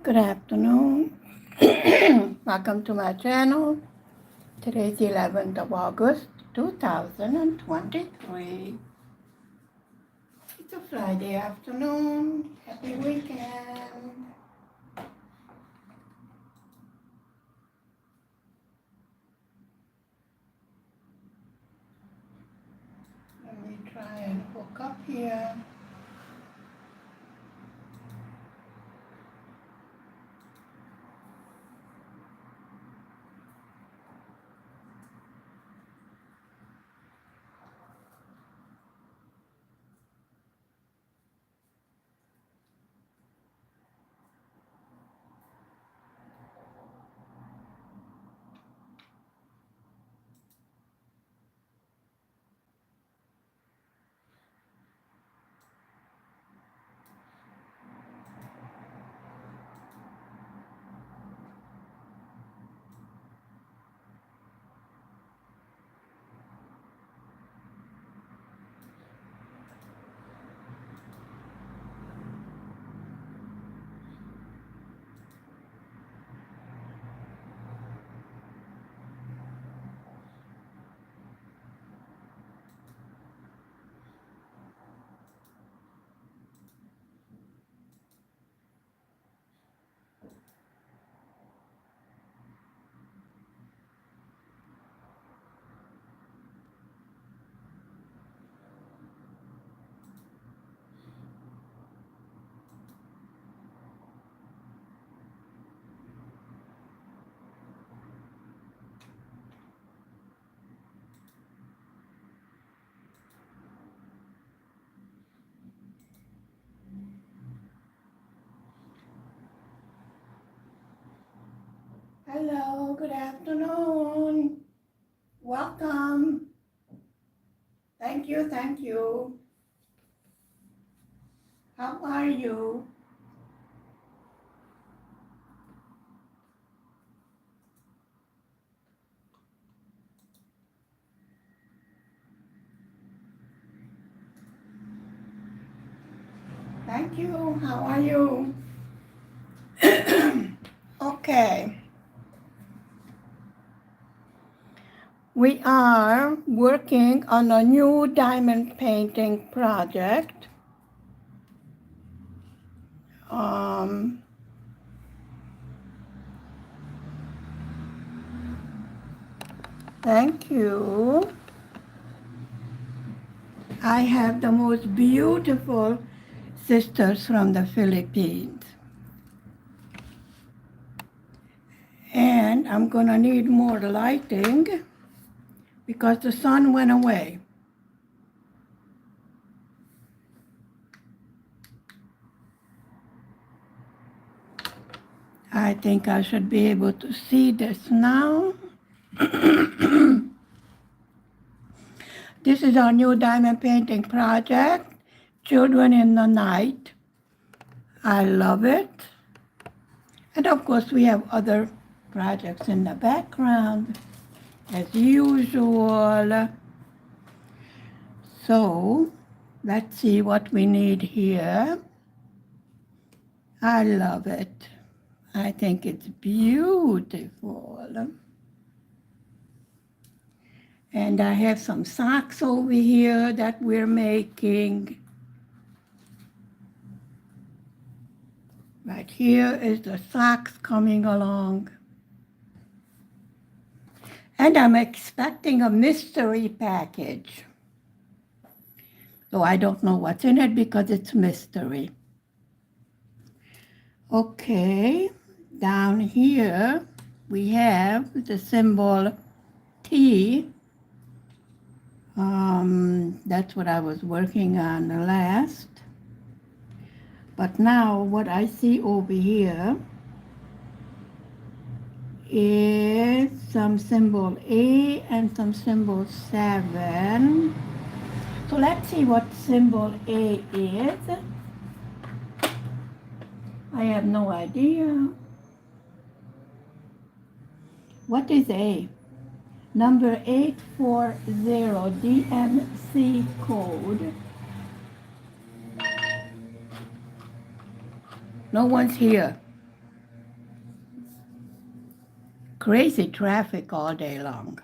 Good afternoon. Welcome to my channel. Today is the 11th of August 2023. It's a Friday afternoon. Happy weekend. Let me try and hook up here. Hello, good afternoon. Welcome. Thank you, thank you. How are you? Thank you. How are you? Okay. We are working on a new diamond painting project. Thank you. I have the most beautiful sisters from the Philippines. And I'm gonna need more lighting because the sun went away. I think I should be able to see this now. This is our new diamond painting project, Children in the Night. I love it. And of course, we have other projects in the background, as usual. So, let's see what we need here. I love it. I think it's beautiful. And I have some socks over here that we're making. Right here is the socks coming along. And I'm expecting a mystery package. So I don't know what's in it because it's mystery. Okay, down here we have the symbol T. That's what I was working on last. But now what I see over here is some symbol A and some symbol 7. So let's see what symbol A is. I have no idea. What is A? Number 840 DMC code. No one's here. crazy traffic all day long.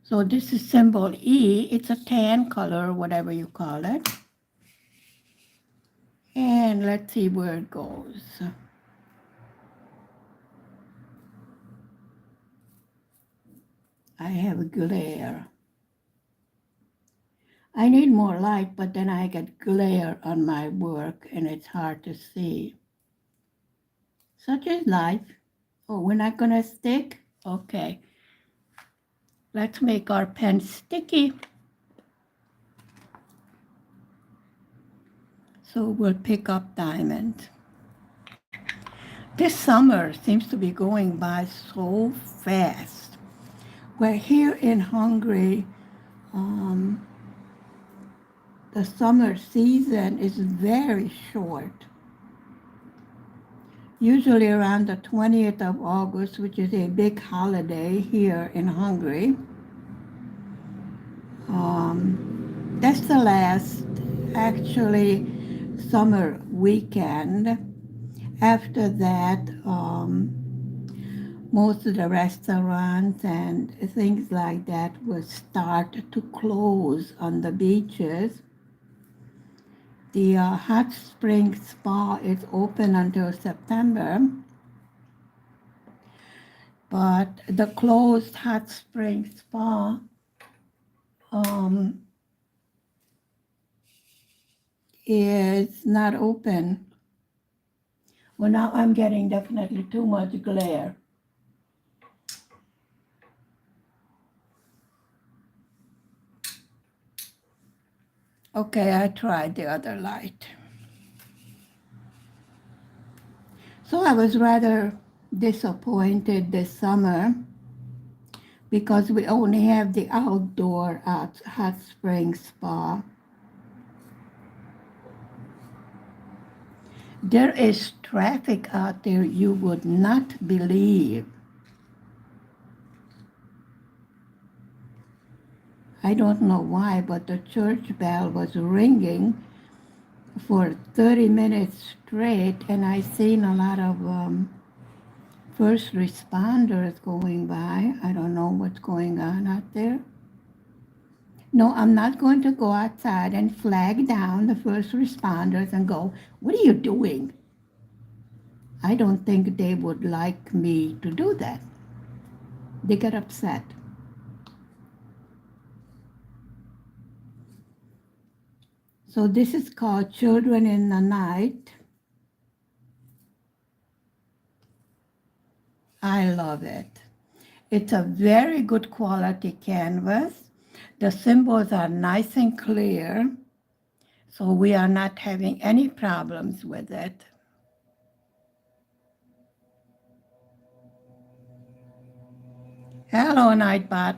So this is symbol E. It's a tan color, whatever you call it. And let's see where it goes. I have a glare. I need more light, but then I get glare on my work and it's hard to see. Such is life. Oh, we're not gonna stick? Okay. Let's make our pen sticky. So we'll pick up diamond. This summer seems to be going by so fast. We're here in Hungary. The summer season is very short. Usually around the 20th of August, which is a big holiday here in Hungary. That's the last, actually, summer weekend. After that, most of the restaurants and things like that will start to close on the beaches. The hot spring spa is open until September, but the closed hot spring spa is not open. Well, now I'm getting definitely too much glare. Okay, I tried the other light. So I was rather disappointed this summer because we only have the outdoor hot spring spa. There is traffic out there you would not believe. I don't know why, but the church bell was ringing for 30 minutes straight, and I seen a lot of first responders going by. I don't know what's going on out there. No, I'm not going to go outside and flag down the first responders and go, what are you doing? I don't think they would like me to do that. They get upset. So this is called Children in the Night. I love it. It's a very good quality canvas. The symbols are nice and clear, so we are not having any problems with it. Hello, Nightbot.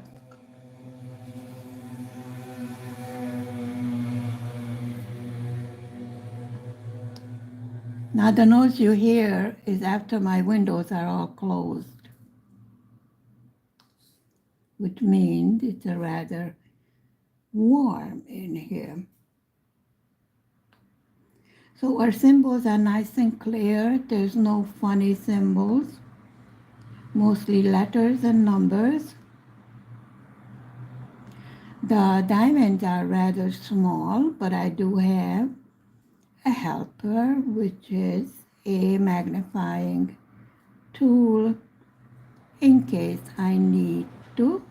Now the noise you hear is after my windows are all closed, which means it's rather warm in here. So our symbols are nice and clear. There's no funny symbols, mostly letters and numbers. The diamonds are rather small, but I do have a helper, which is a magnifying tool in case I need to.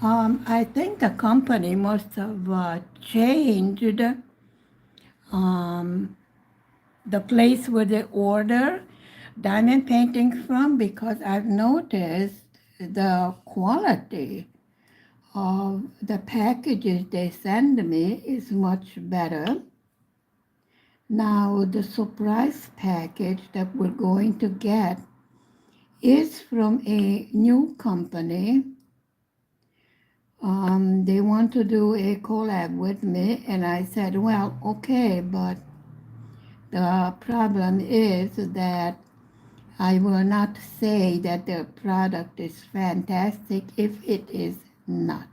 I think the company must have changed the place where they order diamond paintings from, because I've noticed the quality of the packages they send me is much better. Now the surprise package that we're going to get is from a new company. They want to do a collab with me, and I said, well, okay, but the problem is that I will not say that their product is fantastic if it is not.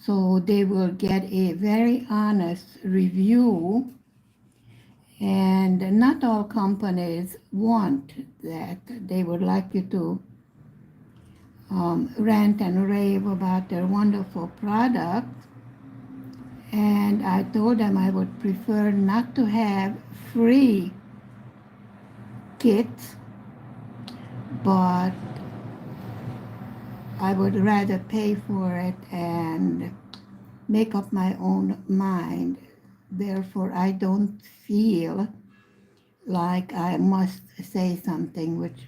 So they will get a very honest review, And not all companies want that. They would like you to rant and rave about their wonderful product. And I told them I would prefer not to have free kits, but I would rather pay for it and make up my own mind. Therefore, I don't feel like I must say something which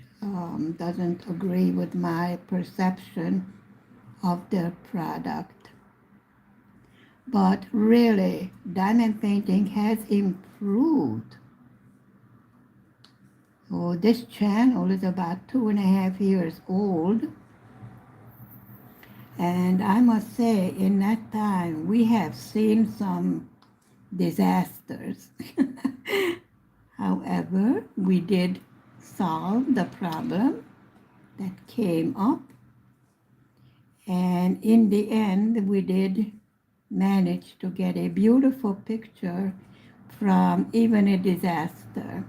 doesn't agree with my perception of their product. But really, diamond painting has improved. So this channel is about 2.5 years old. And I must say, in that time, we have seen some disasters. However, we did solve the problem that came up. And in the end, we did manage to get a beautiful picture from even a disaster.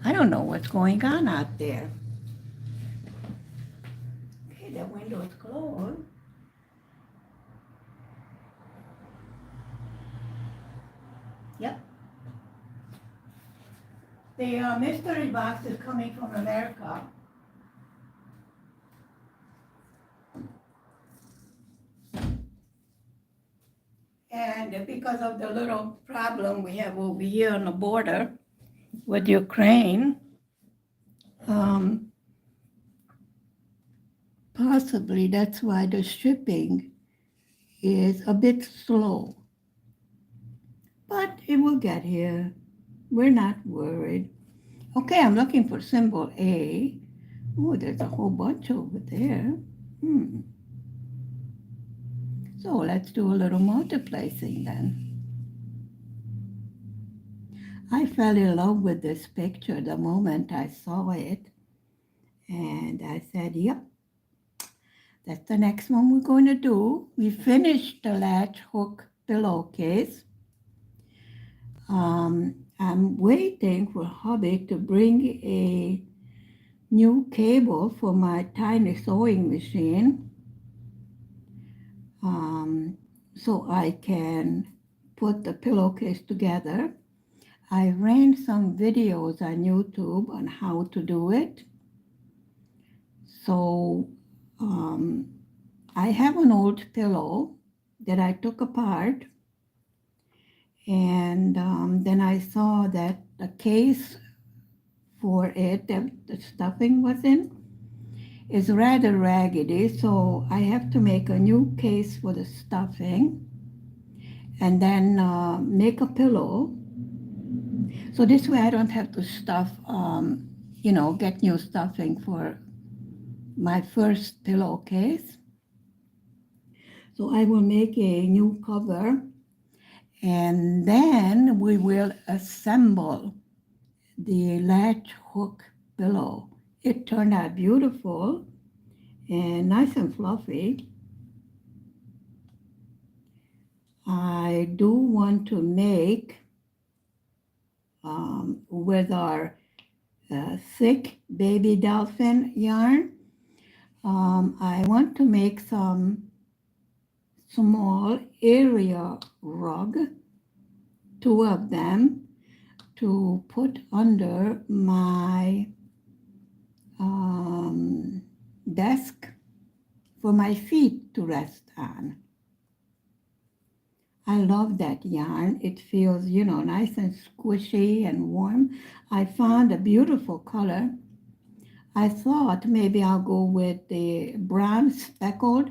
I don't know what's going on out there. Okay, the window is closed. Yep. The mystery box is coming from America. And because of the little problem we have over here on the border with Ukraine, possibly that's why the shipping is a bit slow. But it will get here. We're not worried. Okay, I'm looking for symbol A. Oh, there's a whole bunch over there. So let's do a little multiplacing then. I fell in love with this picture the moment I saw it. And I said, yep, that's the next one we're going to do. We finished the latch hook pillowcase. I'm waiting for hubby to bring a new cable for my tiny sewing machine, so I can put the pillowcase together. I ran some videos on YouTube on how to do it. So I have an old pillow that I took apart, and then I saw that the case for it that the stuffing was in is rather raggedy, so I have to make a new case for the stuffing and then make a pillow. So this way I don't have to stuff, get new stuffing for my first pillowcase. So I will make a new cover, and then we will assemble the latch hook pillow. It turned out beautiful and nice and fluffy. I do want to make, with our thick baby dolphin yarn, I want to make some small area rug, 2 of them, to put under my desk for my feet to rest on. I love that yarn. It feels, nice and squishy and warm. I found a beautiful color. I thought maybe I'll go with the brown speckled,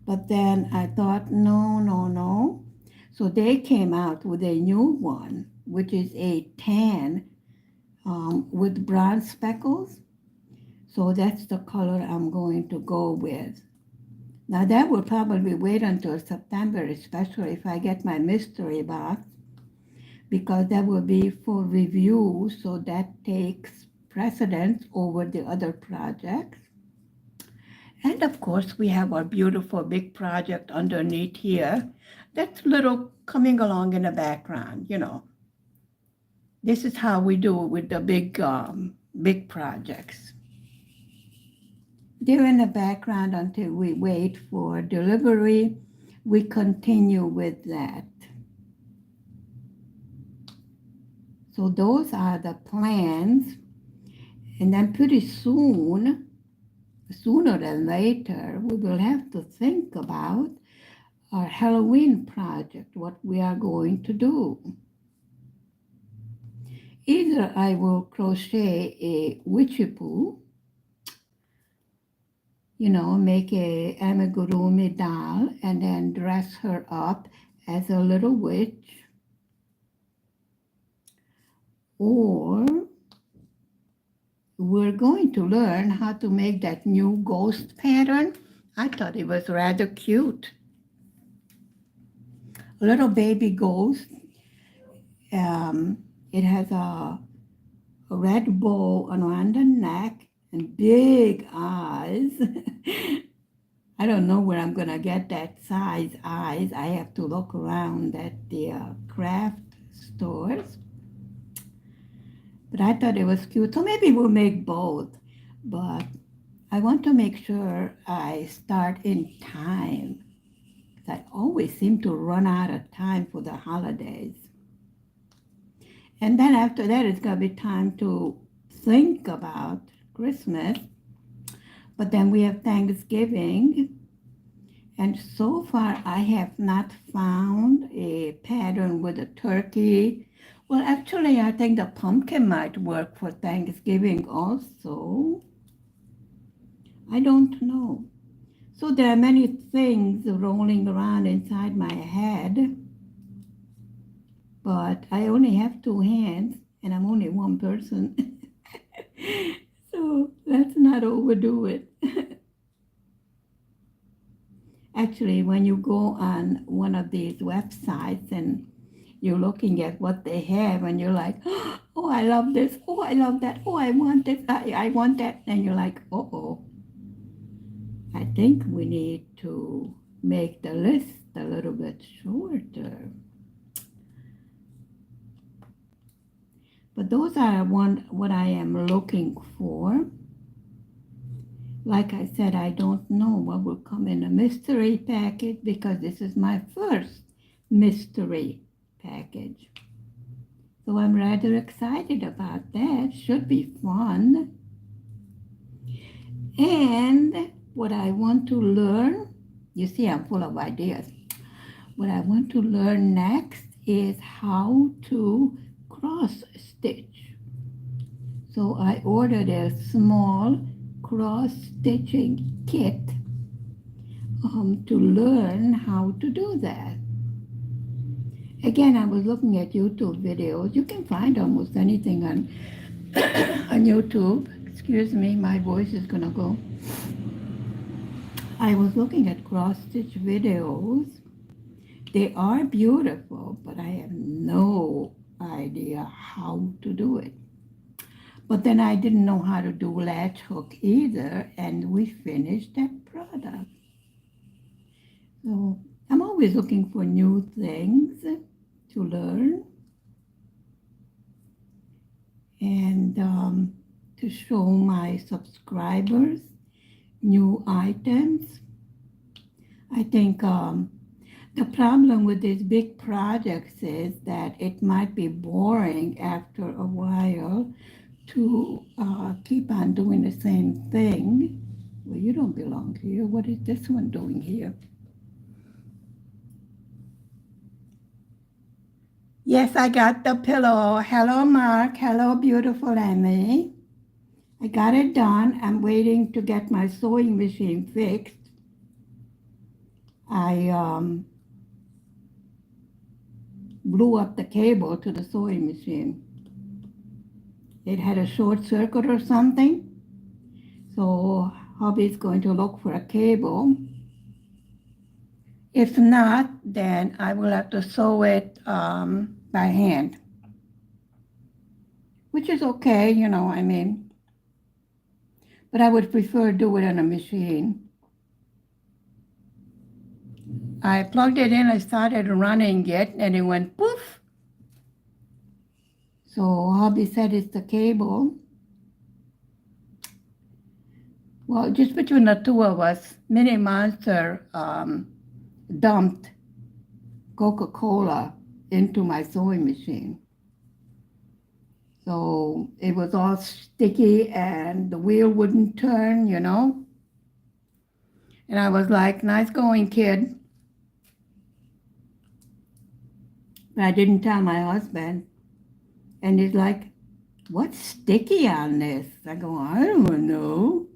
but then I thought, no. So they came out with a new one, which is a tan with brown speckles. So that's the color I'm going to go with. Now that will probably wait until September, especially if I get my mystery box, because that will be for review, so that takes precedence over the other projects. And of course, we have our beautiful big project underneath here. That's little coming along in the background, you know. This is how we do it with the big projects. They're in the background until we wait for delivery. We continue with that. So those are the plans. And then pretty soon, sooner than later, we will have to think about our Halloween project, what we are going to do. Either I will crochet a witchy poo, you know, make a amigurumi doll and then dress her up as a little witch, or we're going to learn how to make that new ghost pattern. I thought it was rather cute. A little baby ghost. It has a red bow around the neck and big eyes. I don't know where I'm gonna get that size eyes. I have to look around at the craft stores. But I thought it was cute, so maybe we'll make both. But I want to make sure I start in time. I always seem to run out of time for the holidays. And then after that, it's gonna be time to think about Christmas. But then we have Thanksgiving. And so far, I have not found a pattern with a turkey. Well, actually, I think the pumpkin might work for Thanksgiving also. I don't know. So there are many things rolling around inside my head. But I only have 2 hands, and I'm only one person. So let's not overdo it. Actually, when you go on one of these websites and you're looking at what they have and you're like, oh, I love this. Oh, I love that. Oh, I want this. I want that. And you're like, uh-oh. I think we need to make the list a little bit shorter. But those are what I am looking for. Like I said, I don't know what will come in a mystery package because this is my first mystery package. So I'm rather excited about that. Should be fun. And what I want to learn, you see I'm full of ideas. What I want to learn next is how to cross stitch. So I ordered a small cross stitching kit to learn how to do that. Again, I was looking at YouTube videos. You can find almost anything on on YouTube. Excuse me, my voice is gonna go. I was looking at cross stitch videos. They are beautiful, but I have no idea how to do it. But then I didn't know how to do latch hook either, and we finished that product. So I'm always looking for new things to learn and to show my subscribers new items. I think the problem with these big projects is that it might be boring after a while to keep on doing the same thing. Well, you don't belong here. What is this one doing here? Yes, I got the pillow. Hello, Mark. Hello, beautiful Emmy. I got it done. I'm waiting to get my sewing machine fixed. I blew up the cable to the sewing machine. It had a short circuit or something. So hubby's going to look for a cable. If not, then I will have to sew it by hand, which is okay, you know, I mean. But I would prefer do it on a machine. I plugged it in, I started running it, and it went poof. So hubby said it's the cable. Well, just between the two of us, Mini Monster dumped Coca-Cola into my sewing machine. So it was all sticky and the wheel wouldn't turn, you know. And I was like, nice going, kid. But I didn't tell my husband. And he's like, what's sticky on this? I go, I don't know.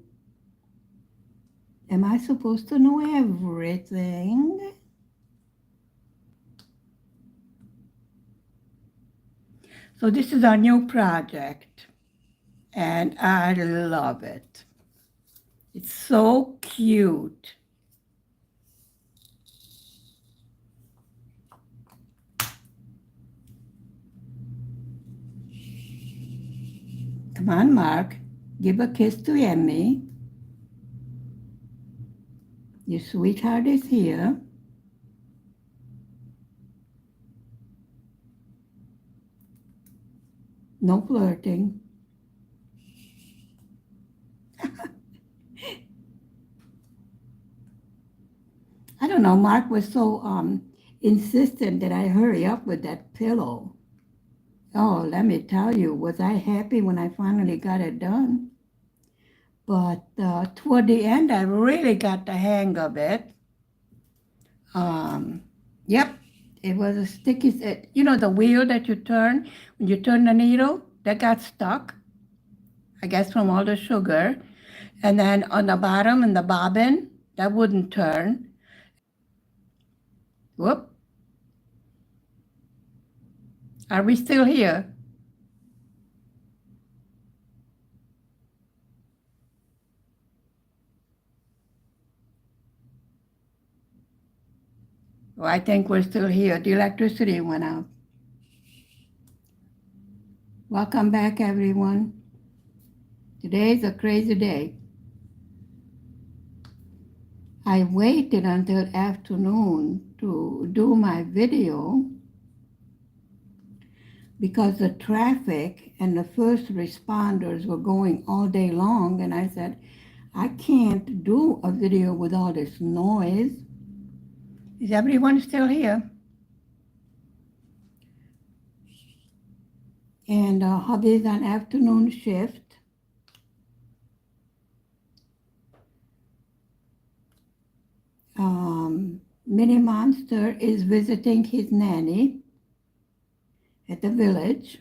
Am I supposed to know everything? So this is our new project, and I love it. It's so cute. Come on, Mark, give a kiss to Emmy. Your sweetheart is here. No flirting. I don't know, Mark was so insistent that I hurry up with that pillow. Oh, let me tell you, was I happy when I finally got it done. But toward the end, I really got the hang of it. Yep, it was a sticky, you know, the wheel that you turn, when you turn the needle, that got stuck, I guess from all the sugar. And then on the bottom in the bobbin, that wouldn't turn. Whoop. Are we still here? Oh, I think we're still here. The electricity went out. Welcome back, everyone. Today's a crazy day. I waited until afternoon to do my video because the traffic and the first responders were going all day long, and I said, I can't do a video with all this noise. Is everyone still here? And hubby's on afternoon shift. Mini Monster is visiting his nanny at the village.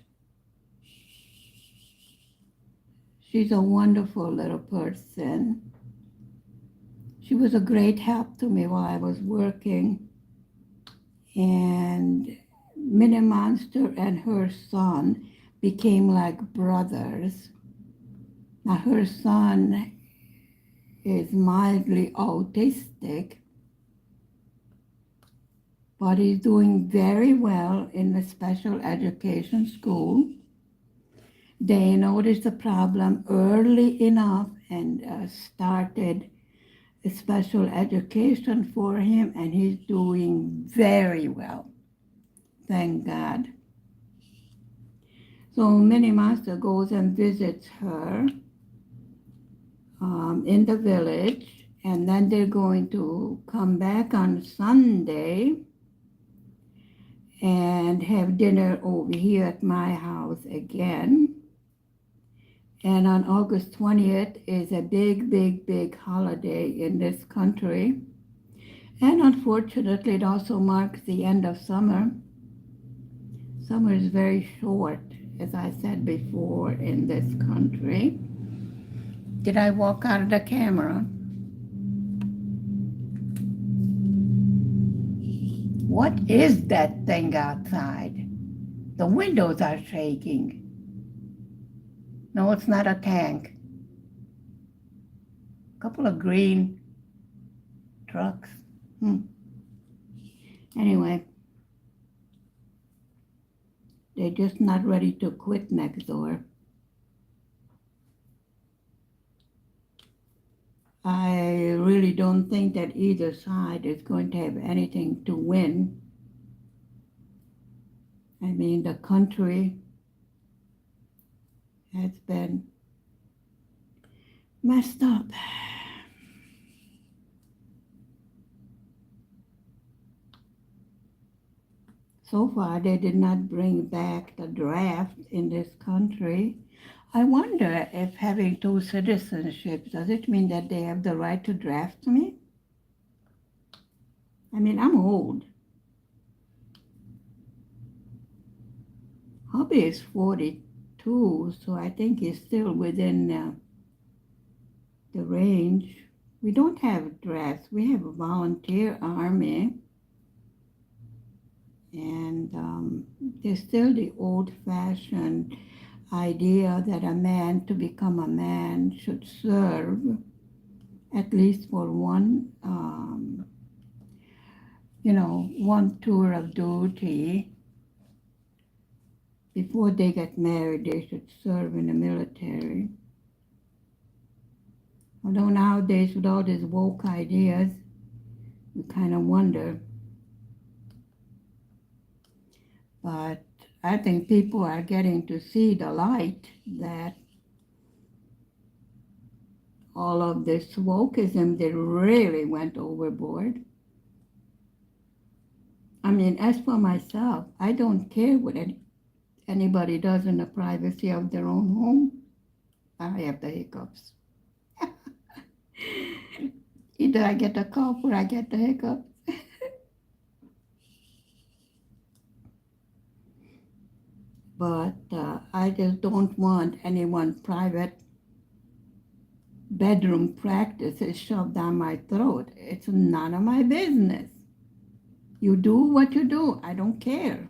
She's a wonderful little person. She was a great help to me while I was working. And Mini Monster and her son became like brothers. Now her son is mildly autistic, but he's doing very well in the special education school. They noticed the problem early enough and started a special education for him, and he's doing very well. Thank God. So Mini Monster goes and visits her in the village, and then they're going to come back on Sunday and have dinner over here at my house again. And on August 20th is a big, big, big holiday in this country. And unfortunately, it also marks the end of summer. Summer is very short, as I said before, in this country. Did I walk out of the camera? What is that thing outside? The windows are shaking. No, it's not a tank. A couple of green trucks. Anyway, they're just not ready to quit next door. I really don't think that either side is going to have anything to win. I mean, the country has been messed up. So far, they did not bring back the draft in this country. I wonder if having two citizenships, does it mean that they have the right to draft me? I mean, I'm old. Hubby is 42, so I think he's still within the range. We don't have drafts. We have a volunteer army. And there's still the old-fashioned idea that a man, to become a man, should serve at least for one tour of duty. Before they get married, they should serve in the military. Although nowadays, with all these woke ideas, we kind of wonder. But I think people are getting to see the light that all of this wokeism, they really went overboard. I mean, as for myself, I don't care what anybody does in the privacy of their own home. I have the hiccups. Either I get a cough or I get the hiccups. But I just don't want anyone's private bedroom practices shoved down my throat. It's none of my business. You do what you do. I don't care.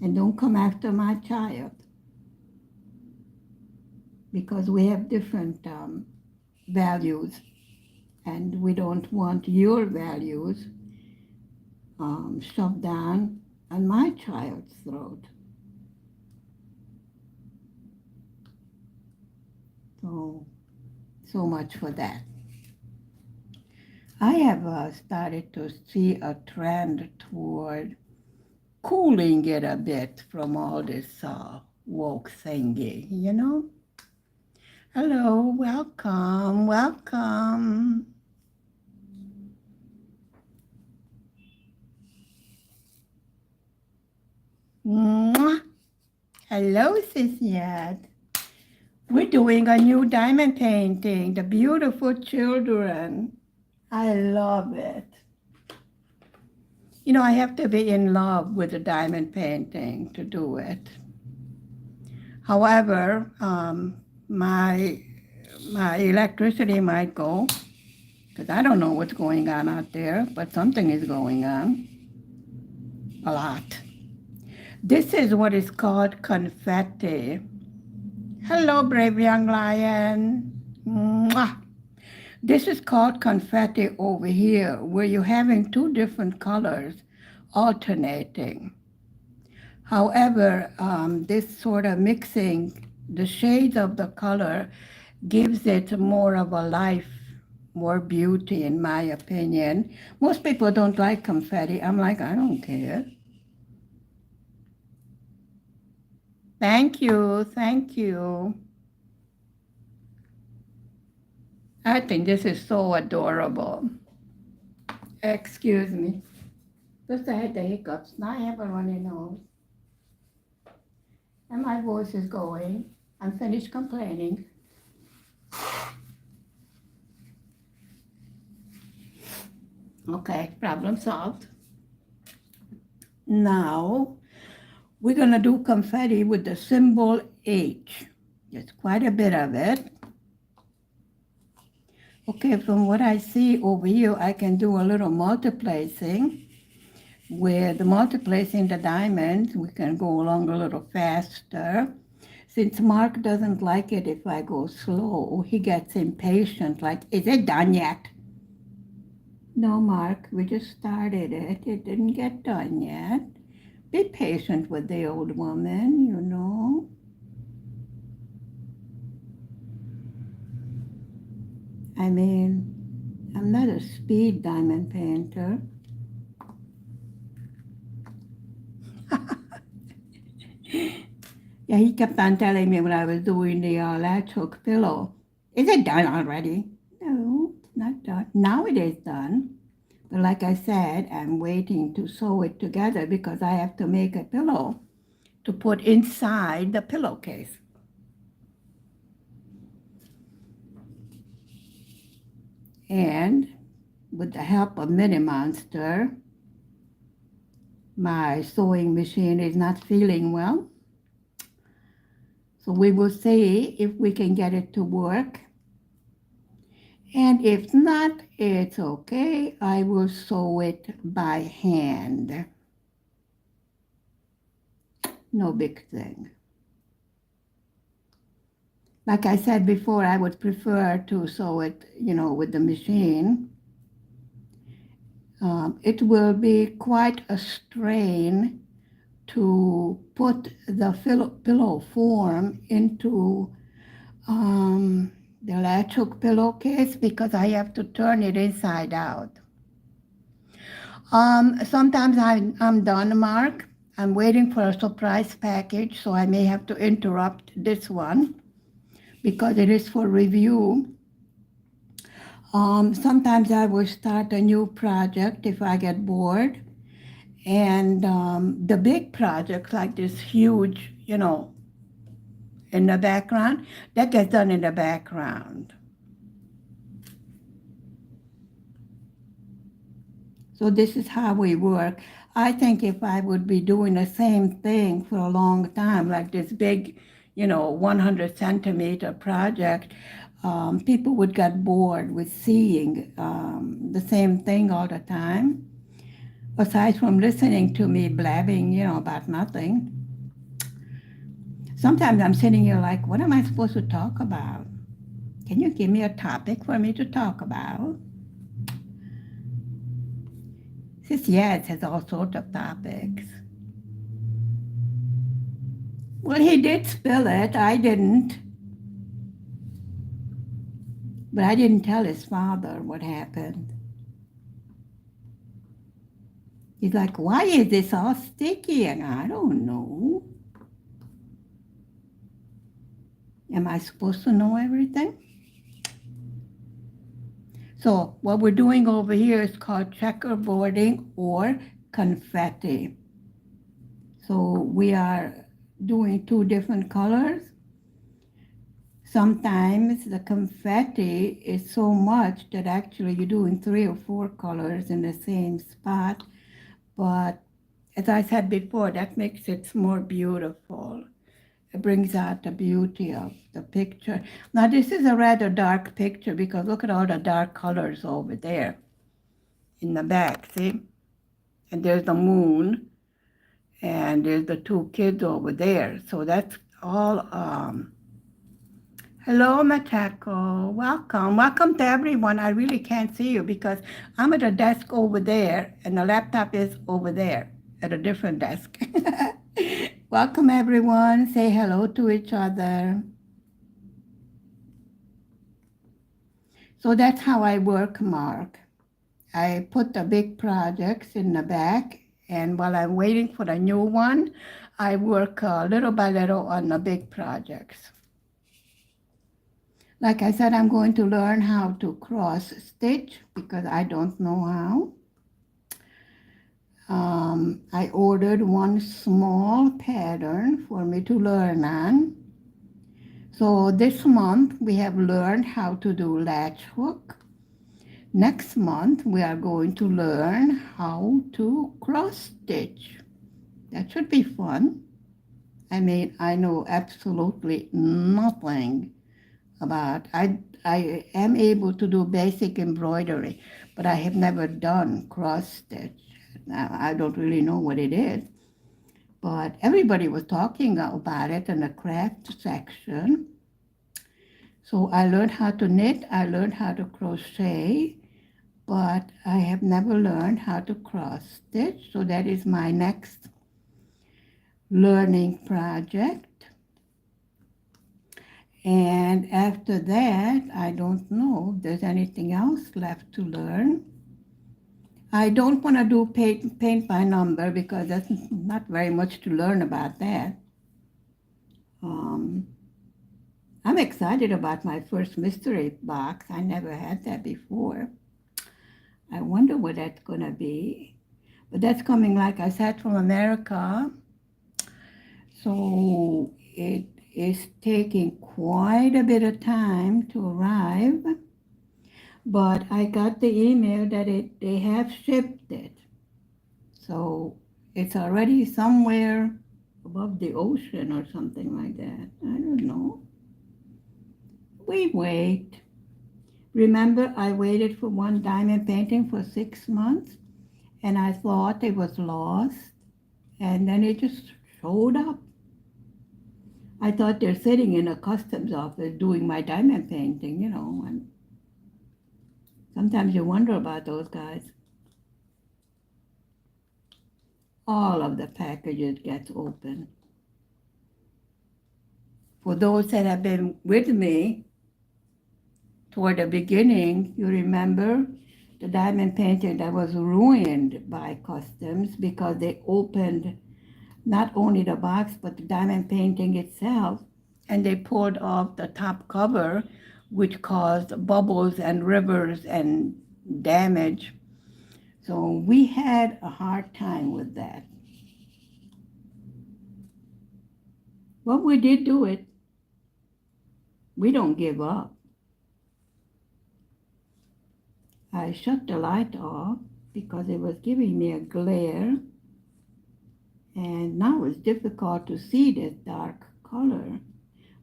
And don't come after my child. Because we have different values. And we don't want your values shoved down on my child's throat. So much for that. I have started to see a trend toward cooling it a bit from all this woke thingy, Hello, welcome, welcome. Mwah. Hello, Sisiyat. We're doing a new diamond painting, The Beautiful Children. I love it. I have to be in love with the diamond painting to do it. However, my electricity might go, because I don't know what's going on out there, but something is going on. A lot. This is what is called confetti. Hello, brave young lion. Mwah. This is called confetti over here, where you're having two different colors alternating. However, this sort of mixing the shades of the color gives it more of a life, more beauty, in my opinion. Most people don't like confetti. I'm like, I don't care. Thank you, thank you. I think this is so adorable. Excuse me. First I had the hiccups, now I have a runny nose. And my voice is going. I'm finished complaining. Okay, problem solved. Now, we're gonna do confetti with the symbol H. There's quite a bit of it. Okay, from what I see over here, I can do a little multiplacing. With multiplacing the diamonds, we can go along a little faster. Since Mark doesn't like it if I go slow, he gets impatient, like, is it done yet? No, Mark, we just started it. It didn't get done yet. Be patient with the old woman, I mean, I'm not a speed diamond painter. Yeah, he kept on telling me when I was doing the latch hook pillow, is it done already? No, it's not done. Now it is done. But like I said, I'm waiting to sew it together because I have to make a pillow to put inside the pillowcase. And with the help of Mini Monster, my sewing machine is not feeling well. So we will see if we can get it to work. And if not, it's okay. I will sew it by hand. No big thing. Like I said before, I would prefer to sew it, with the machine. It will be quite a strain to put the pillow form into the latch hook pillowcase because I have to turn it inside out. Sometimes I'm done, Mark. I'm waiting for a surprise package, so I may have to interrupt this one because it is for review. Sometimes I will start a new project if I get bored. And the big projects like this huge, in the background, that gets done in the background. So this is how we work. I think if I would be doing the same thing for a long time, like this big, 100 centimeter project, people would get bored with seeing the same thing all the time. Aside from listening to me blabbing, about nothing. Sometimes I'm sitting here like, what am I supposed to talk about? Can you give me a topic for me to talk about? Says, yeah, it has all sorts of topics. Well, he did spill it. I didn't. But I didn't tell his father what happened. He's like, why is this all sticky? And I don't know. Am I supposed to know everything? So what we're doing over here is called checkerboarding or confetti. So we are doing 2 different colors. Sometimes the confetti is so much that actually you're doing 3 or 4 colors in the same spot. But as I said before, that makes it more beautiful. It brings out the beauty of the picture. Now this is a rather dark picture because look at all the dark colors over there in the back, see? And there's the moon and there's the 2 kids over there. So that's all, hello, Matako. Welcome. Welcome to everyone. I really can't see you because I'm at a desk over there and the laptop is over there at a different desk. Welcome, everyone. Say hello to each other. So that's how I work, Mark. I put the big projects in the back, and while I'm waiting for the new one, I work little by little on the big projects. Like I said, I'm going to learn how to cross stitch because I don't know how. I ordered one small pattern for me to learn on. So this month we have learned how to do latch hook. Next month we are going to learn how to cross stitch. That should be fun. I mean, I know absolutely nothing about, I am able to do basic embroidery, but I have never done cross stitch. Now, I don't really know what it is, but everybody was talking about it in the craft section. So I learned how to knit, I learned how to crochet, but I have never learned how to cross stitch. So that is my next learning project. And after that, I don't know if there's anything else left to learn. I don't want to do paint by number because there's not very much to learn about that. Um, I'm excited about my first mystery box. I never had that before. I wonder what that's going to be. But that's coming, like I said, from America. So it is taking quite a bit of time to arrive. But I got the email that they have shipped it. So it's already somewhere above the ocean or something like that. I don't know. We wait. Remember, I waited for one diamond painting for 6 months and I thought it was lost. And then it just showed up. I thought they're sitting in a customs office doing my diamond painting, and sometimes you wonder about those guys. All of the packages gets open. For those that have been with me toward the beginning, you remember the diamond painting that was ruined by customs because they opened not only the box but the diamond painting itself, and they pulled off the top cover, which caused bubbles and rivers and damage. So we had a hard time with that. But we did do it. We don't give up. I shut the light off because it was giving me a glare, and now it's difficult to see this dark color.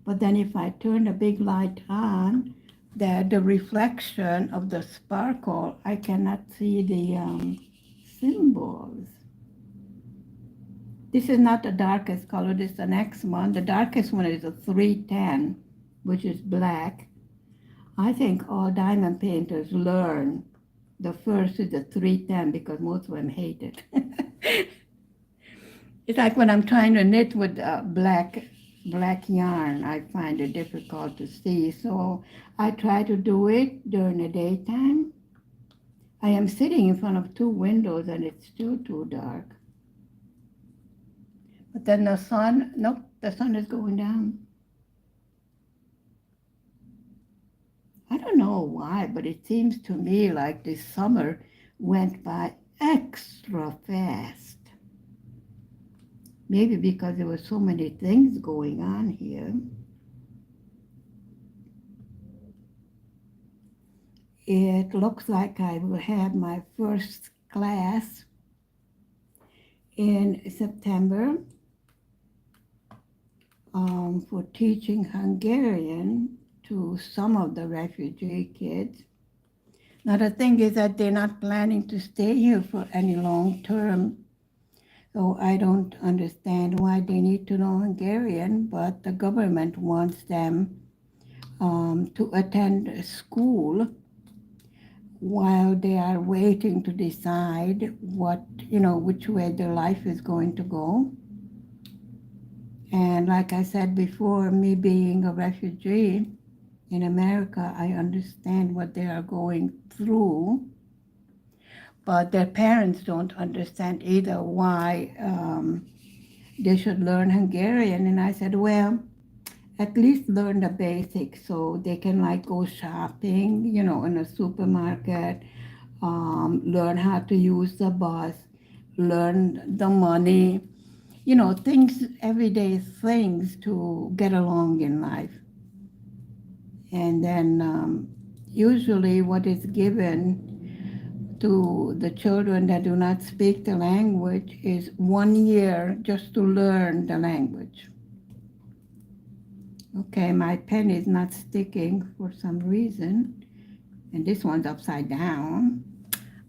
But then if I turn the big light on, the reflection of the sparkle, I cannot see the symbols. This is not the darkest color, this is the next one. The darkest one is a 310, which is black. I think all diamond painters learn the first is the 310 because most of them hate it. It's like when I'm trying to knit with black yarn, I find it difficult to see. So I try to do it during the daytime. I am sitting in front of two windows and it's still too dark. But then the sun, nope, the sun is going down. I don't know why, but it seems to me like this summer went by extra fast. Maybe because there were so many things going on here. It looks like I will have my first class in September for teaching Hungarian to some of the refugee kids. Now the thing is that they're not planning to stay here for any long term. So I don't understand why they need to know Hungarian, but the government wants them to attend school while they are waiting to decide which way their life is going to go. And like I said before, me being a refugee in America, I understand what they are going through. But their parents don't understand either why they should learn Hungarian. And I said, well, at least learn the basics so they can go shopping, in a supermarket, learn how to use the bus, learn the money, things, everyday things to get along in life. And then usually what is given to the children that do not speak the language is 1 year just to learn the language. Okay, my pen is not sticking for some reason, and this one's upside down.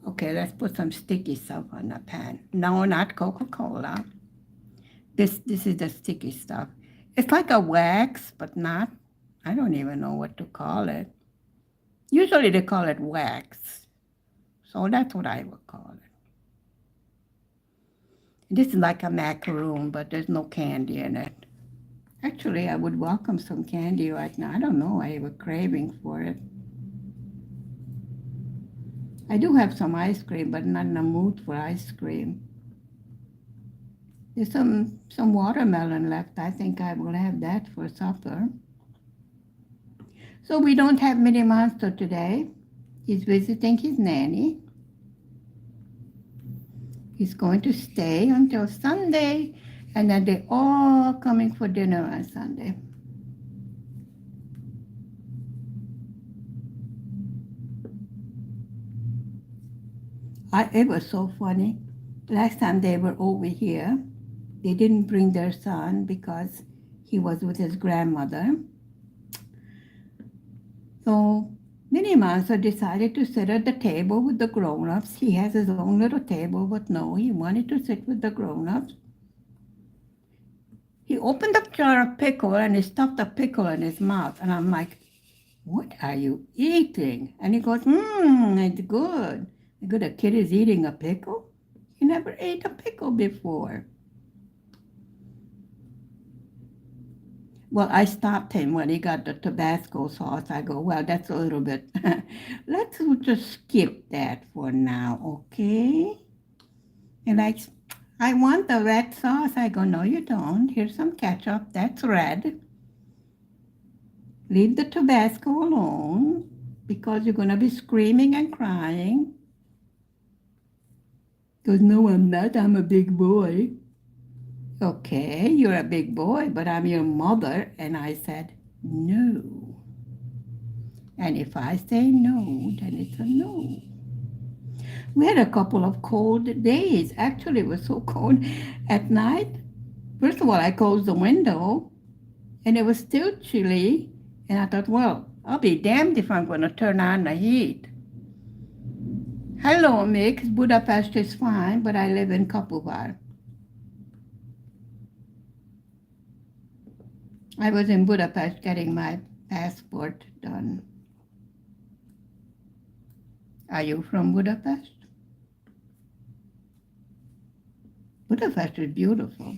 Okay, let's put some sticky stuff on the pen. No, not Coca-Cola. This is the sticky stuff. It's like a wax, but not. I don't even know what to call it. Usually they call it wax. So that's what I would call it. This is like a macaroon, but there's no candy in it. Actually, I would welcome some candy right now. I don't know. I have a craving for it. I do have some ice cream, but not in the mood for ice cream. There's some watermelon left. I think I will have that for supper. So we don't have Mini Monster today. He's visiting his nanny. He's going to stay until Sunday, and then they're all coming for dinner on Sunday. It was so funny. Last time they were over here, they didn't bring their son because he was with his grandmother. So Minnie Mouse decided to sit at the table with the grown-ups. He has his own little table, but no, he wanted to sit with the grown-ups. He opened a jar of pickle and he stuffed a pickle in his mouth. And I'm like, what are you eating? And he goes, it's good. Good, a kid is eating a pickle? He never ate a pickle before. Well, I stopped him when he got the Tabasco sauce. I go, well, that's a little bit, let's just skip that for now, okay? And like, I want the red sauce. I go, no, you don't. Here's some ketchup. That's red. Leave the Tabasco alone because you're going to be screaming and crying. Goes, no, I'm not. I'm a big boy. Okay, you're a big boy, but I'm your mother. And I said, no. And if I say no, then it's a no. We had a couple of cold days. Actually, it was so cold at night. First of all, I closed the window, and it was still chilly. And I thought, well, I'll be damned if I'm going to turn on the heat. Hello, Mix. Budapest is fine, but I live in Kapuvar. I was in Budapest getting my passport done. Are you from Budapest? Budapest is beautiful.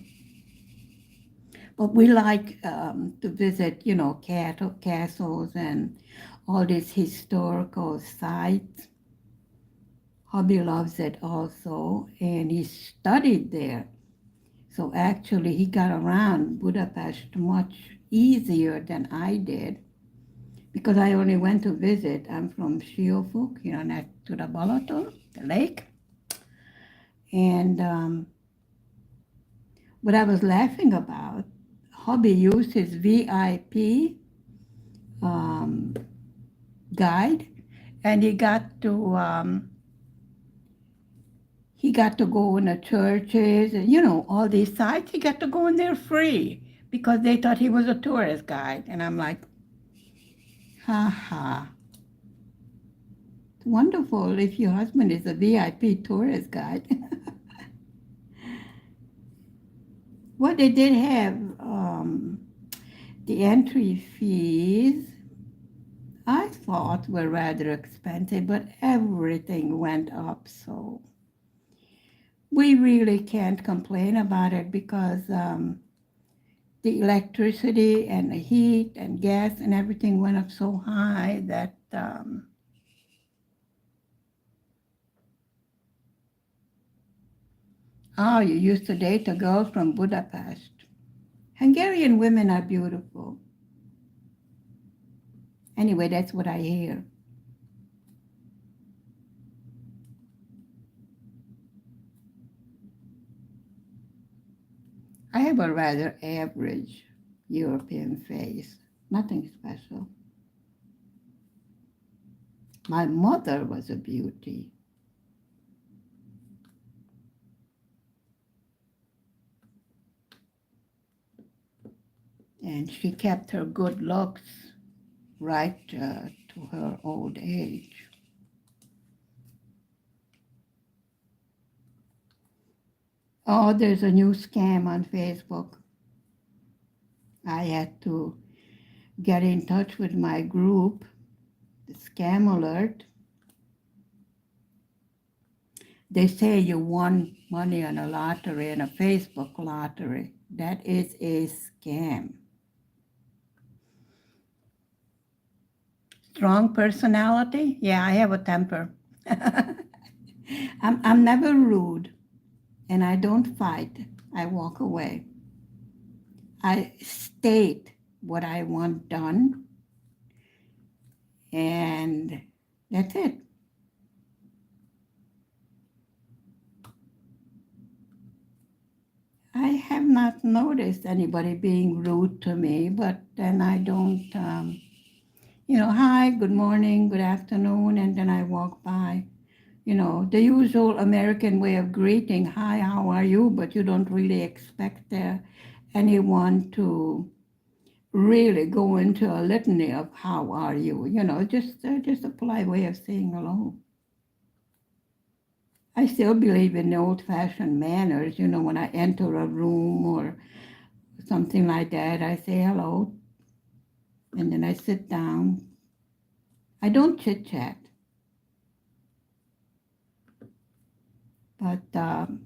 But we like to visit, castles and all these historical sites. Hubby loves it also, and he studied there. So actually, he got around Budapest much easier than I did because I only went to visit. I'm from Siófok, next to the Balaton, the lake. And what I was laughing about, hubby used his VIP guide, and he got to go in the churches and all these sites. He got to go in there free because they thought he was a tourist guide, and I'm like, ha ha. It's wonderful if your husband is a VIP tourist guide. Well, they did have the entry fees, I thought, were rather expensive, but everything went up, so we really can't complain about it because the electricity and the heat and gas and everything went up so high that you used to date a girl from Budapest. Hungarian women are beautiful. Anyway, that's what I hear. I have a rather average European face, nothing special. My mother was a beauty. And she kept her good looks right to her old age. Oh, there's a new scam on Facebook. I had to get in touch with my group, the Scam Alert. They say you won money on a lottery, on a Facebook lottery. That is a scam. Strong personality? Yeah, I have a temper. I'm never rude, and I don't fight. I walk away. I state what I want done, and that's it. I have not noticed anybody being rude to me, but then I don't, hi, good morning, good afternoon, and then I walk by. The usual American way of greeting, hi, how are you? But you don't really expect anyone to really go into a litany of how are you, just a polite way of saying hello. I still believe in the old-fashioned manners, when I enter a room or something like that, I say hello, and then I sit down. I don't chit-chat. But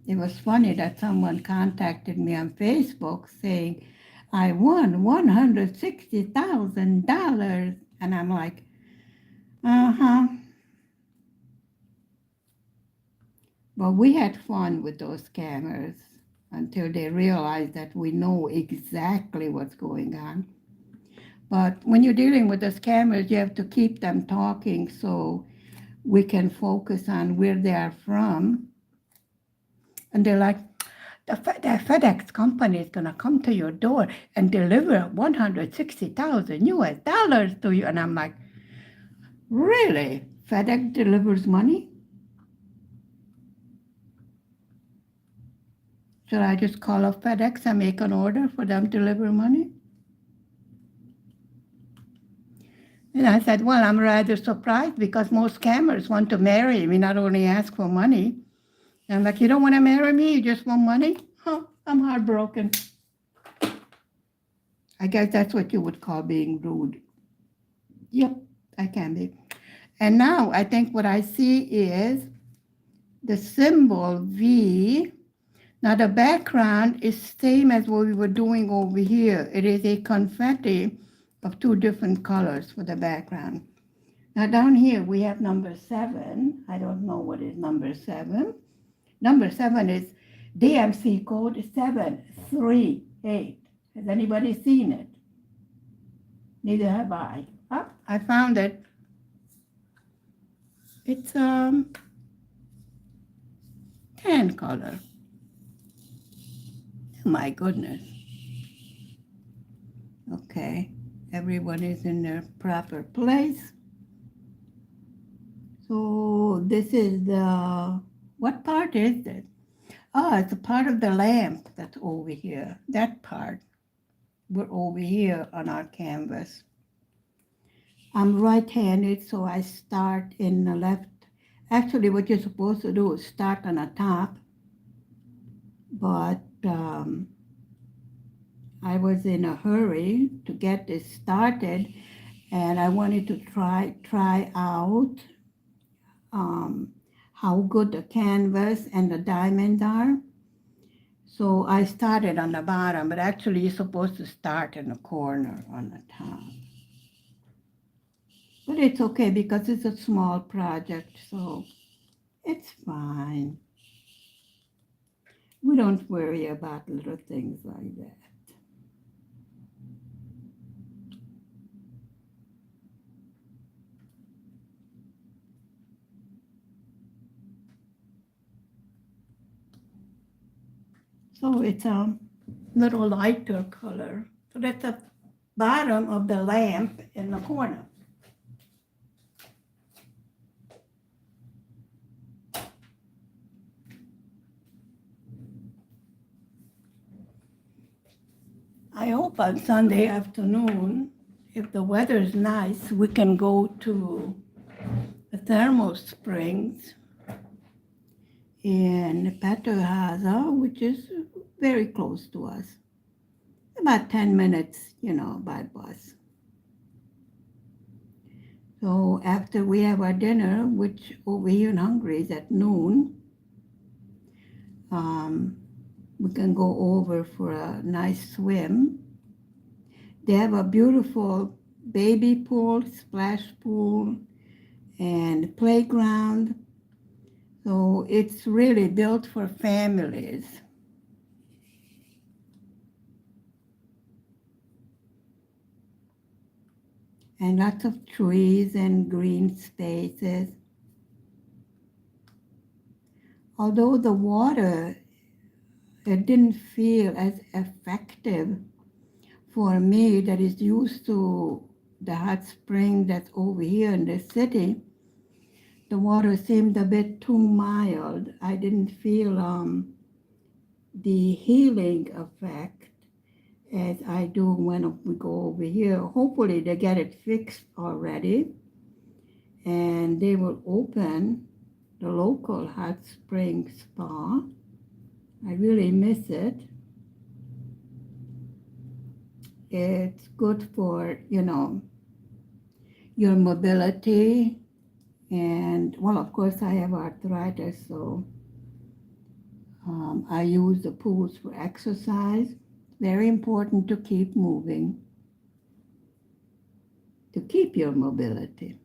it was funny that someone contacted me on Facebook saying, I won $160,000. And I'm like, uh-huh. But we had fun with those scammers until they realized that we know exactly what's going on. But when you're dealing with the scammers, you have to keep them talking so we can focus on where they are from. And they're like, the FedEx company is going to come to your door and deliver 160,000 US dollars to you. And I'm like, really? FedEx delivers money? Should I just call up FedEx and make an order for them to deliver money? And I said, well, I'm rather surprised because most scammers want to marry me, not only ask for money. And I'm like, you don't want to marry me? You just want money? Huh, I'm heartbroken. I guess that's what you would call being rude. Yep, I can be. And now I think what I see is the symbol V. Now the background is same as what we were doing over here. It is a confetti of two different colors for the background. Now down here we have number 7. I don't know what is number 7. Number 7 is DMC code 738. Has anybody seen it? Neither have I. Oh, I found it. It's tan color. My goodness. Okay, everyone is in their proper place. So this is what part is it? Oh, it's a part of the lamp that's over here. That part. We're over here on our canvas. I'm right-handed, so I start in the left. Actually, what you're supposed to do is start on the top, but I was in a hurry to get this started, and I wanted to try out how good the canvas and the diamonds are. So I started on the bottom, but actually you're supposed to start in the corner on the top. But it's okay because it's a small project, so it's fine. We don't worry about little things like that. So it's a little lighter color. So that's the bottom of the lamp in the corner. I hope on Sunday afternoon, if the weather is nice, we can go to the thermal springs in Patuhaza, which is very close to us. About 10 minutes, by bus. So after we have our dinner, which over here in Hungary is at noon, we can go over for a nice swim. They have a beautiful baby pool, splash pool, and playground. So it's really built for families. And lots of trees and green spaces. Although the water, it didn't feel as effective for me that is used to the hot spring that's over here in the city. The water seemed a bit too mild. I didn't feel the healing effect as I do when we go over here. Hopefully they get it fixed already and they will open the local hot spring spa. I really miss it. It's good for, your mobility. And, well, of course, I have arthritis, so I use the pools for exercise. Very important to keep moving, to keep your mobility.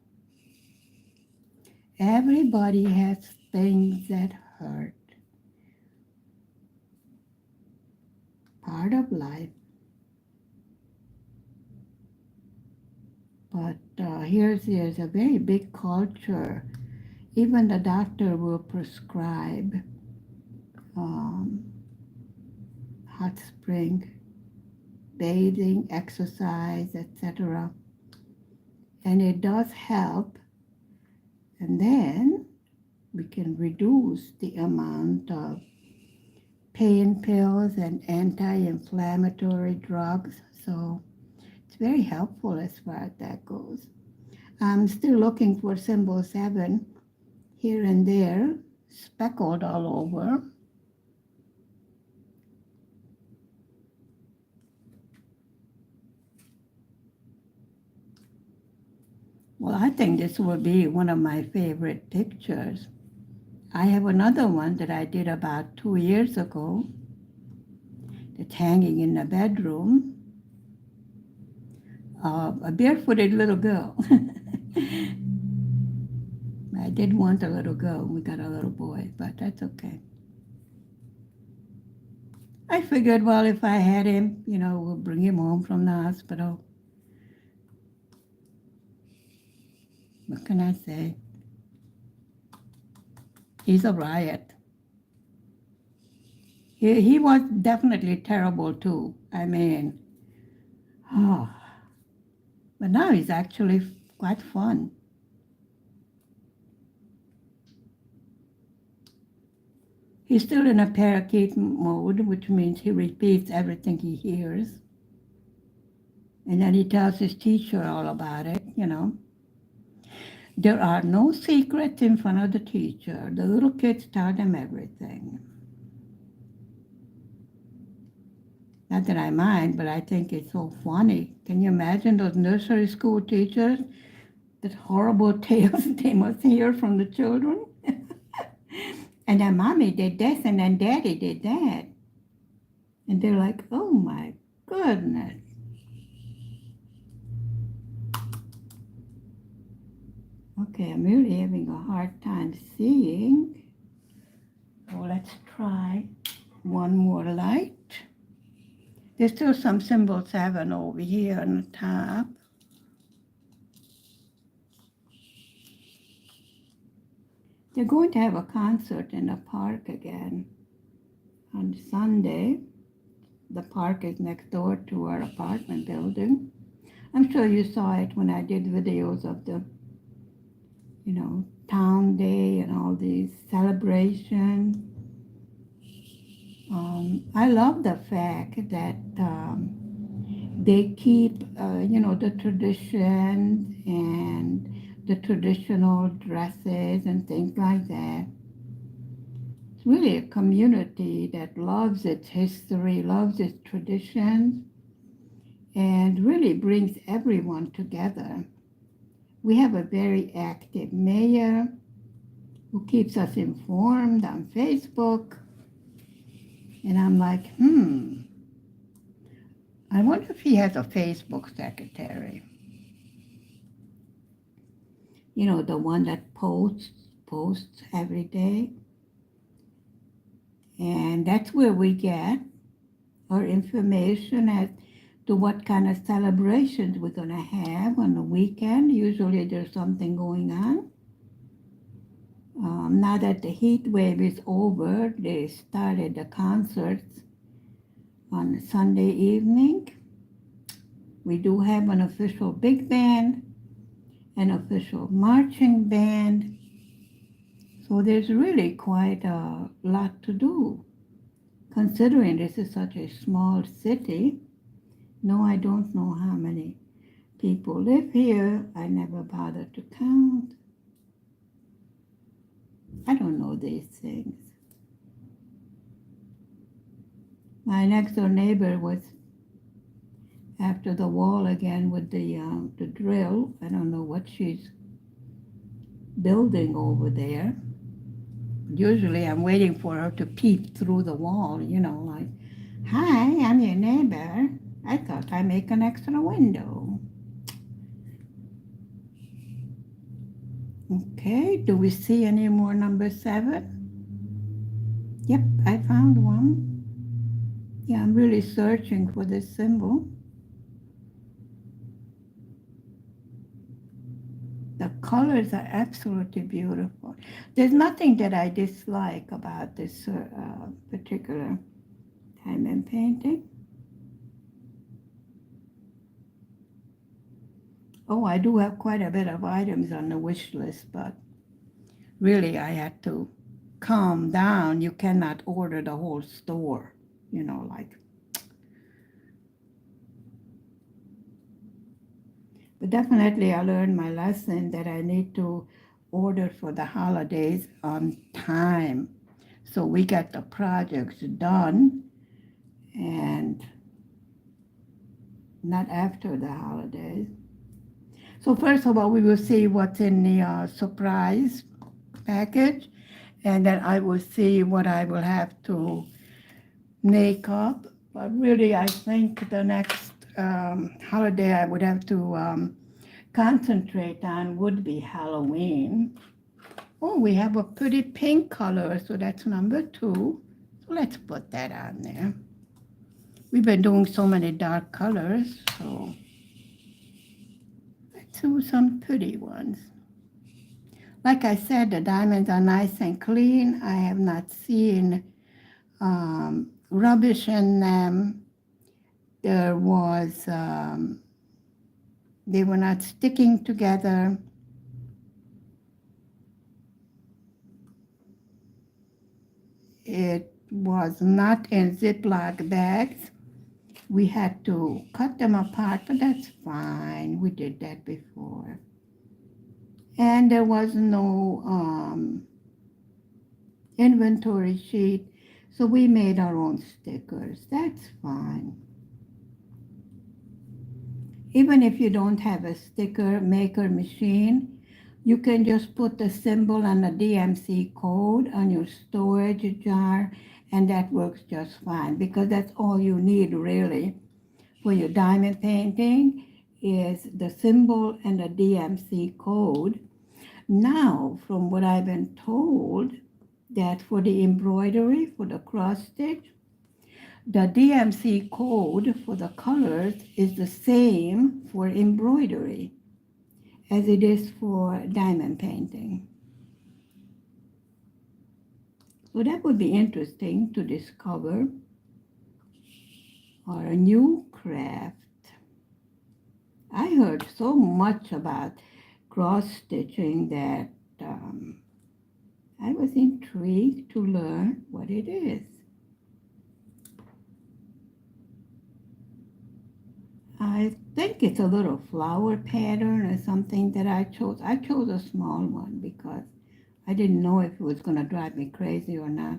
Everybody has things that hurt. Part of life. But here's a very big culture. Even the doctor will prescribe hot spring, bathing, exercise, etc. And it does help. And then we can reduce the amount of pain pills and anti-inflammatory drugs. So it's very helpful as far as that goes. I'm still looking for symbol 7 here and there, speckled all over. Well, I think this will be one of my favorite pictures. I have another one that I did about 2 years ago that's hanging in the bedroom. A barefooted little girl. I did want a little girl. We got a little boy, but that's okay. I figured, well, if I had him, we'll bring him home from the hospital. What can I say? He's a riot. He was definitely terrible too. I mean, but now he's actually quite fun. He's still in a parakeet mode, which means he repeats everything he hears. And then he tells his teacher all about it, There are no secrets in front of the teacher. The little kids tell them everything. Not that I mind, but I think it's so funny. Can you imagine those nursery school teachers? The horrible tales they must hear from the children. And then mommy did this and then daddy did that. And they're like, oh my goodness. Okay, I'm really having a hard time seeing. So let's try one more light. There's still some symbol 7 over here on the top. They're going to have a concert in the park again on Sunday. The park is next door to our apartment building. I'm sure you saw it when I did videos of the, town day and all these celebrations. I love the fact that they keep, the traditions and the traditional dresses and things like that. It's really a community that loves its history, loves its traditions, and really brings everyone together. We have a very active mayor who keeps us informed on Facebook. And I'm like, I wonder if he has a Facebook secretary. you know, the one that posts every day. And that's where we get our information as to what kind of celebrations we're going to have on the weekend. Usually there's something going on. Now that the heat wave is over, they started the concerts on Sunday evening. We do have an official big band, an official marching band. So there's really quite a lot to do, considering this is such a small city. No, I don't know how many people live here. I never bothered to count. I don't know these things. My next door neighbor was after the wall again with the drill. I don't know what she's building over there. Usually I'm waiting for her to peep through the wall, you know, like, hi, I'm your neighbor. I thought I'd make an extra window. Okay, do we see any more number 7? Yep, I found one. Yeah, I'm really searching for this symbol. The colors are absolutely beautiful. There's nothing that I dislike about this particular diamond painting. Oh, I do have quite a bit of items on the wish list, but really I had to calm down. You cannot order the whole store, you know, like. But definitely I learned my lesson that I need to order for the holidays on time. So we get the projects done and not after the holidays. So first of all, we will see what's in the surprise package, and then I will see what I will have to make up. But really, I think the next holiday I would have to concentrate on would be Halloween. Oh, we have a pretty pink color, so that's number 2. So let's put that on there. We've been doing so many dark colors, so let's do some pretty ones. Like I said, the diamonds are nice and clean. I have not seen rubbish in them. There was, they were not sticking together. It was not in Ziploc bags. We had to cut them apart, but that's fine. We did that before. And there was no inventory sheet, so we made our own stickers. That's fine. Even if you don't have a sticker maker machine, you can just put the symbol and the DMC code on your storage jar, and that works just fine, because that's all you need really for your diamond painting is the symbol and the DMC code. Now, from what I've been told, that for the embroidery, for the cross stitch, the DMC code for the colors is the same for embroidery as it is for diamond painting. So that would be interesting to discover, or a new craft. I heard so much about cross-stitching that I was intrigued to learn what it is. I think it's a little flower pattern or something that I chose. I chose a small one because I didn't know if it was going to drive me crazy or not.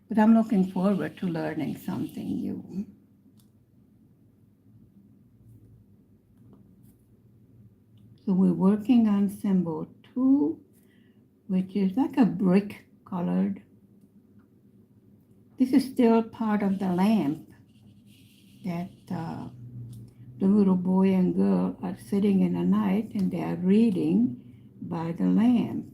But I'm looking forward to learning something new. So we're working on symbol 2, which is like a brick colored. This is still part of the lamp that the little boy and girl are sitting in the night and they are reading by the lamp.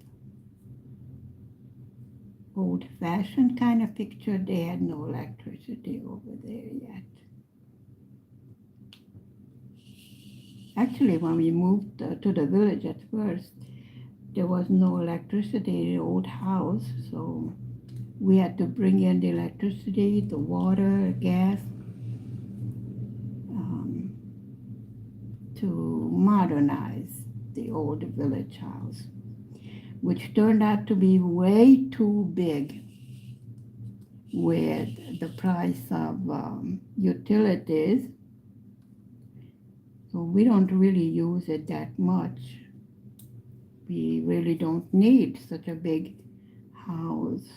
Old-fashioned kind of picture. They had no electricity over there yet. Actually, when we moved to the village at first, there was no electricity in the old house, so we had to bring in the electricity, the water, gas, to modernize the old village house, which turned out to be way too big with the price of utilities. So we don't really use it that much. We really don't need such a big house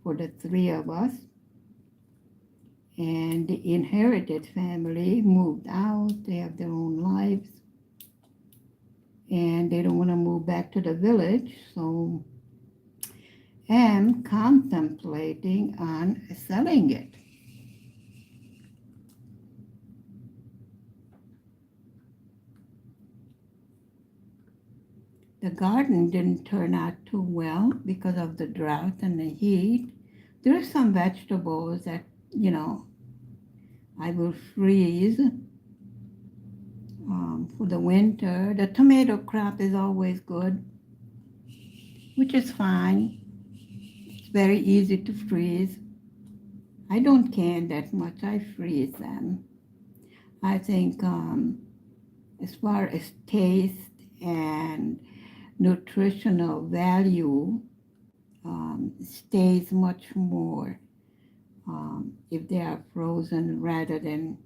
for the three of us. And the inherited family moved out. They have their own lives. And they don't want to move back to the village. So I'm contemplating on selling it. The garden didn't turn out too well because of the drought and the heat. There are some vegetables that, I will freeze for the winter. The tomato crop is always good, which is fine. It's very easy to freeze. I don't can that much. I freeze them. I think as far as taste and nutritional value, stays much more if they are frozen rather than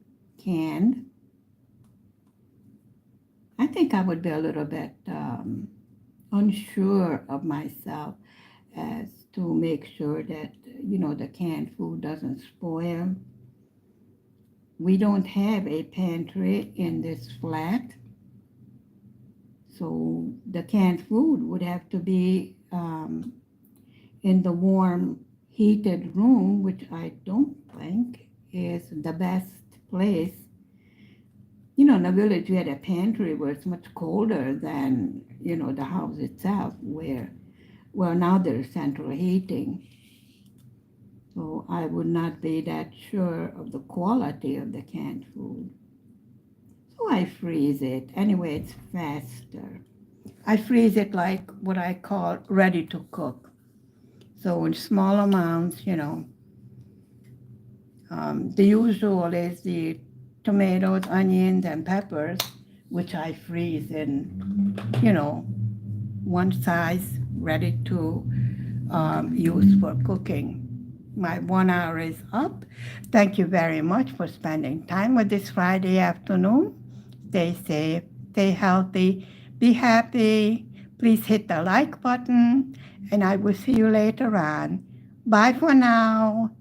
canned. I think I would be a little bit unsure of myself as to make sure that, the canned food doesn't spoil. We don't have a pantry in this flat, so the canned food would have to be in the warm, heated room, which I don't think is the best place. In the village, we had a pantry where it's much colder than, the house itself, where, well, now there's central heating. So I would not be that sure of the quality of the canned food. So I freeze it. Anyway, it's faster. I freeze it like what I call ready to cook. So in small amounts, the usual is the tomatoes, onions, and peppers, which I freeze in, one size ready to use for cooking. My 1 hour is up. Thank you very much for spending time with this Friday afternoon. Stay safe, stay healthy, be happy. Please hit the like button, and I will see you later on. Bye for now.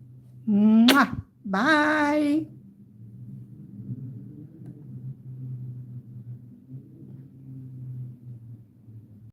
Mwah. Bye.